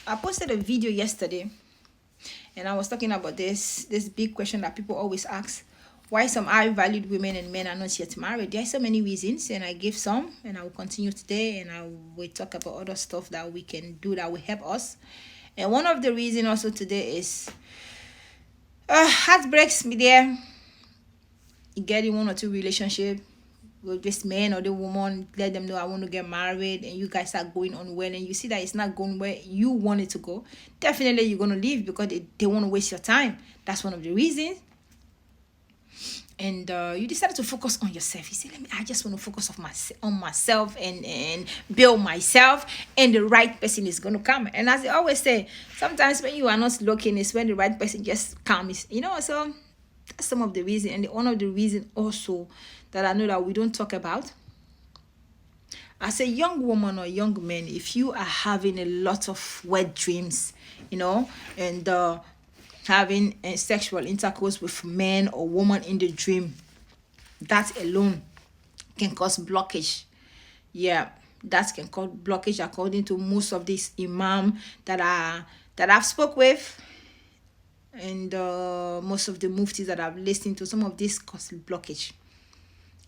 I posted a video yesterday, and I was talking about this big question that people always ask: why some high valued women and men are not yet married. There are so many reasons, and I gave some, and I will continue today, and I will talk about other stuff that we can do that will help us. And one of the reason also today is heartbreaks me there. You get in one or two relationship with this man or the woman, let them know I want to get married, and you guys are going on well, and you see that it's not going where you want it to go. Definitely you're going to leave because they want to waste your time. That's one of the reasons. And you decided to focus on yourself. You say, I just want to focus on myself and build myself, and the right person is going to come. And as I always say, sometimes when you are not looking is when the right person just comes, so that's some of the reason. And one of the reason also that I know that we don't talk about, as a young woman or young man, if you are having a lot of wet dreams, and having sexual intercourse with men or woman in the dream, that alone can cause blockage. Yeah, that can cause blockage according to most of these imam that I've spoke with, and most of the muftis that I've listened to. Some of this cause blockage.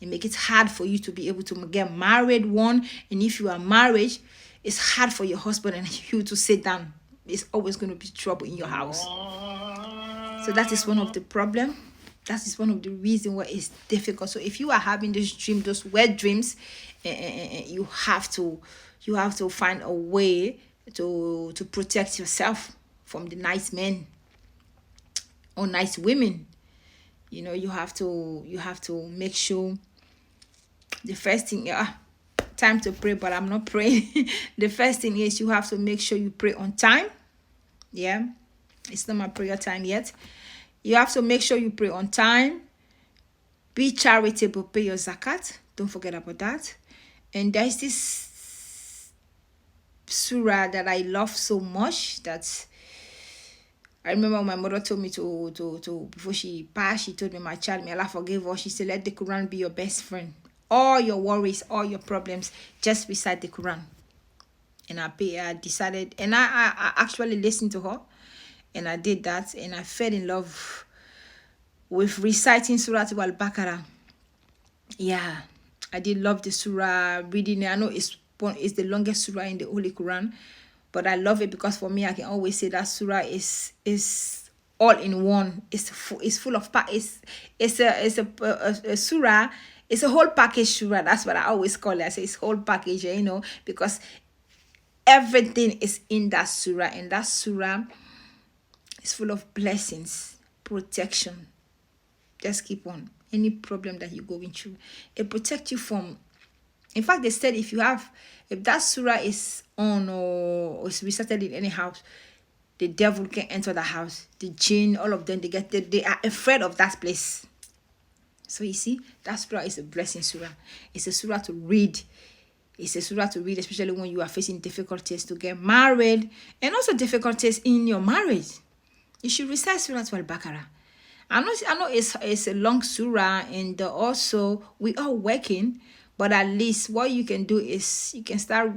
It make it hard for you to be able to get married, one. And if you are married, it's hard for your husband and you to sit down. It's always going to be trouble in your house. So that is one of the problem. That is one of the reasons why it's difficult. So if you are having this dream, those wet dreams, you have to find a way to protect yourself from the nice men or nice women. You have to make sure. The first thing, time to pray, but I'm not praying. The first thing is you have to make sure you pray on time. Yeah, it's not my prayer time yet. You have to make sure you pray on time. Be charitable, pay your zakat. Don't forget about that. And there's this surah that I love so much that I remember my mother told me to before she passed, she told me, my child, may Allah forgive her. She said, let the Quran be your best friend. All your worries, all your problems, just recite the Quran. And I decided, and I actually listened to her, and I did that, and I fell in love with reciting Surah Al-Baqarah. Yeah, I did love the surah, reading it. I know it's the longest surah in the Holy Quran, but I love it because for me, I can always say that surah is all in one. It's full of it's a surah. It's a whole package surah. That's what I always call it. I say it's whole package, because everything is in that surah, and that surah is full of blessings, protection. Just keep on. Any problem that you're going through, it protects you from. In fact, they said if that surah is on or is recited in any house, the devil can enter the house. The jinn, all of them, they are afraid of that place. So you see, that surah is a blessing surah. It's a surah to read. It's a surah to read, especially when you are facing difficulties to get married and also difficulties in your marriage. You should recite Surah Al-Baqarah. I know it's a long surah, and also we are working, but at least what you can do is you can start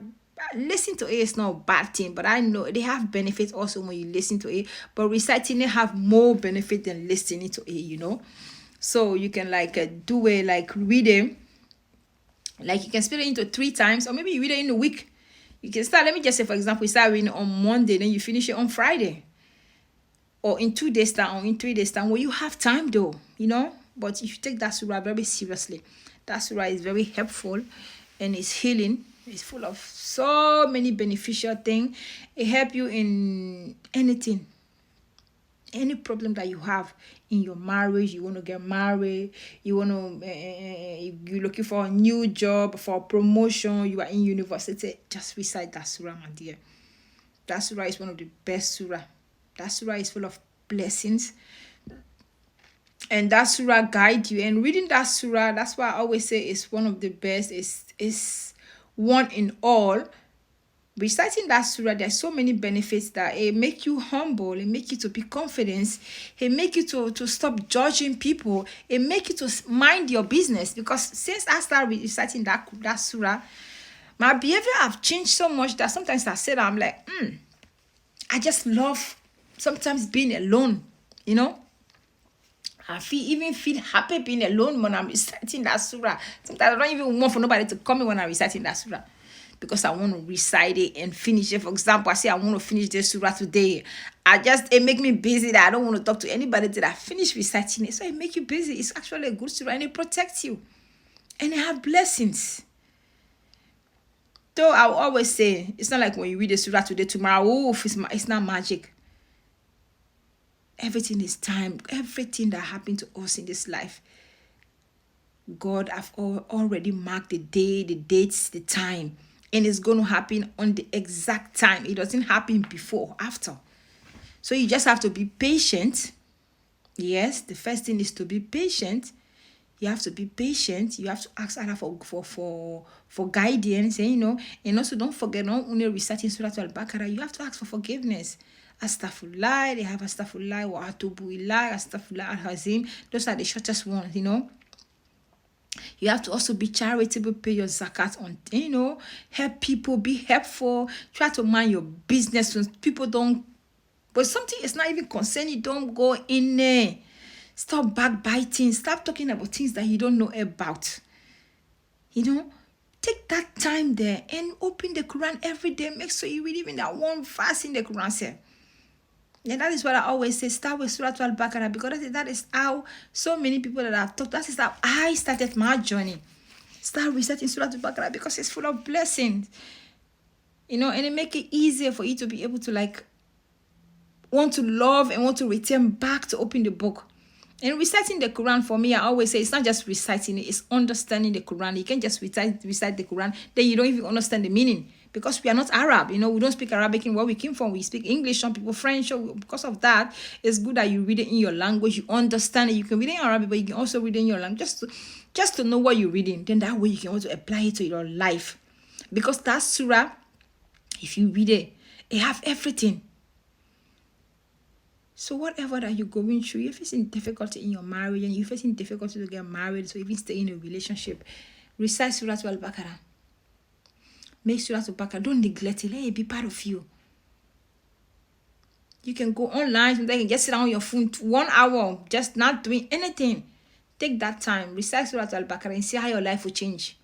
listening to it. It's not a bad thing, but I know they have benefits also when you listen to it, but reciting it have more benefit than listening to it. So you can do it, read it, you can split it into 3 times, or maybe you read it in a week. You can start, let me just say, for example, you start reading on Monday, then you finish it on Friday, or in 2 days time, or in 3 days time, where you have time though, but if you take that surah very seriously, that surah is very helpful, and it's healing. It's full of so many beneficial things. It helps you in anything, any problem that you have in your marriage. You want to get married, you're looking for a new job, for a promotion, you are in university, just recite that surah, my dear. That surah is one of the best surah. That surah is full of blessings, and that surah guide you. And reading that surah, that's why I always say it's one of the best. It's one in all. Reciting that surah, there's so many benefits that it make you humble, it make you to be confident, it make you to stop judging people, it make you to mind your business. Because since I started reciting that surah, my behavior have changed so much that sometimes I said, I'm like, I just love sometimes being alone, you know. Even feel happy being alone when I'm reciting that surah. Sometimes I don't even want for nobody to come in when I'm reciting that surah. Because I want to recite it and finish it. For example, I say I want to finish this surah today. It make me busy that I don't want to talk to anybody till I finish reciting it. So it make you busy. It's actually a good surah and it protects you. And it have blessings. Though I will always say, it's not like when you read the surah today, tomorrow, it's not magic. Everything is time. Everything that happened to us in this life, God have already marked the day, the dates, the time. And it's going to happen on the exact time. It doesn't happen before or after. So you just have to be patient. Yes, the first thing is to be patient. You have to be patient. You have to ask Allah for guidance, and also don't forget, not only reciting Surah Al-Baqarah, you have to ask for forgiveness. Astaghfirullah, they have Astaghfirullah wa atubu ilayh, Astaghfirullah al-Hazim. Those are the shortest ones, You have to also be charitable, pay your zakat on, help people, be helpful, try to mind your business when people don't, but something is not even concerned you, don't go in there. Stop backbiting, stop talking about things that you don't know about. Take that time there and open the Quran every day. Make sure you read even that one verse in the Quran, sir. And that is what I always say. Start with Surah Al-Baqarah, because that is how so many people that I've talked. That is how I started my journey. Start reciting Surah Al-Baqarah because it's full of blessings. And it make it easier for you to be able to want to love and want to return back to open the book. And reciting the Quran, for me, I always say it's not just reciting it, it's understanding the Quran. You can't just recite the Quran, then you don't even understand the meaning. Because we are not Arab, we don't speak Arabic in where we came from. We speak English, some people French. So because of that, it's good that you read it in your language, you understand it. You can read it in Arabic, but you can also read it in your language, just to know what you're reading. Then that way you can also apply it to your life. Because that surah, if you read it, it have everything. So whatever that you're going through, you're facing difficulty in your marriage and you're facing difficulty to get married, so even stay in a relationship, recite Surah Al-Baqarah. Make Surah Al-Baqarah. Don't neglect it. Let it be part of you. You can go online, sometimes you can just sit down on your phone 1 hour, just not doing anything. Take that time, recite Surah Al-Baqarah and see how your life will change.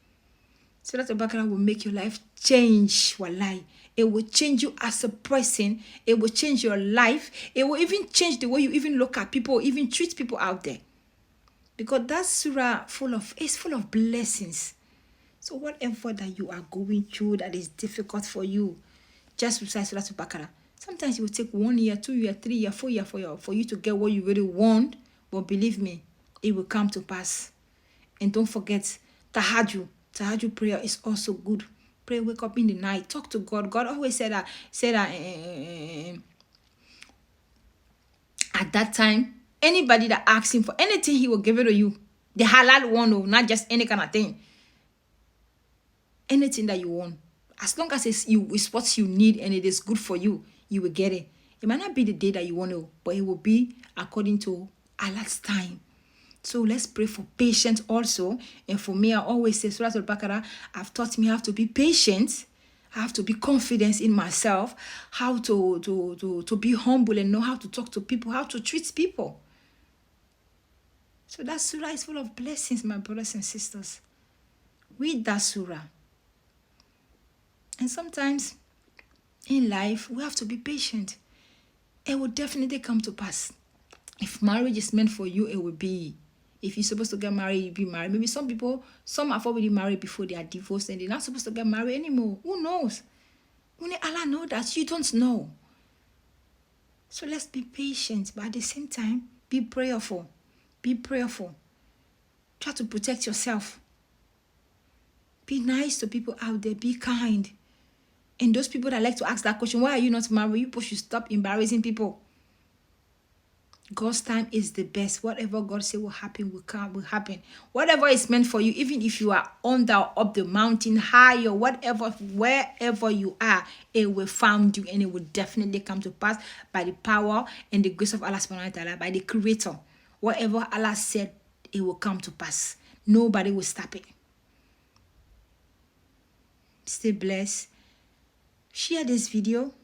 Surah Al-Baqarah will make your life change. Wallahi. It will change you as a person. It will change your life. It will even change the way you even look at people, even treat people out there. Because that surah is full of blessings. So whatever that you are going through that is difficult for you, just recite Surah Al-Baqarah. Sometimes it will take 1 year, 2 years, 3 years, 4 years for you to get what you really want. But believe me, it will come to pass. And don't forget, tahajjud. Tahajjud prayer is also good. Pray, wake up in the night, talk to God. God always said that at that time, anybody that asks him for anything, he will give it to you. The halal one, not just any kind of thing. Anything that you want. As long as it's what you need and it is good for you, you will get it. It might not be the day that you want to, but it will be according to Allah's time. So let's pray for patience also. And for me, I always say, Surah Al-Baqarah have taught me how to be patient. I have to be confident in myself, how to be humble and know how to talk to people, how to treat people. So that surah is full of blessings, my brothers and sisters. Read that surah. And sometimes in life, we have to be patient. It will definitely come to pass. If marriage is meant for you, it will be. If you're supposed to get married, you be married. Maybe some have already married before they are divorced and they're not supposed to get married anymore. Who knows? Only Allah knows that. You don't know. So let's be patient, but at the same time, be prayerful. Be prayerful. Try to protect yourself. Be nice to people out there. Be kind. And those people that like to ask that question, why are you not married? You should stop embarrassing people. God's time is the best. Whatever God says will happen, will happen. Whatever is meant for you, even if you are under or up the mountain, high or whatever, wherever you are, it will find you and it will definitely come to pass by the power and the grace of Allah subhanahu wa ta'ala, by the Creator. Whatever Allah said, it will come to pass. Nobody will stop it. Stay blessed. Share this video.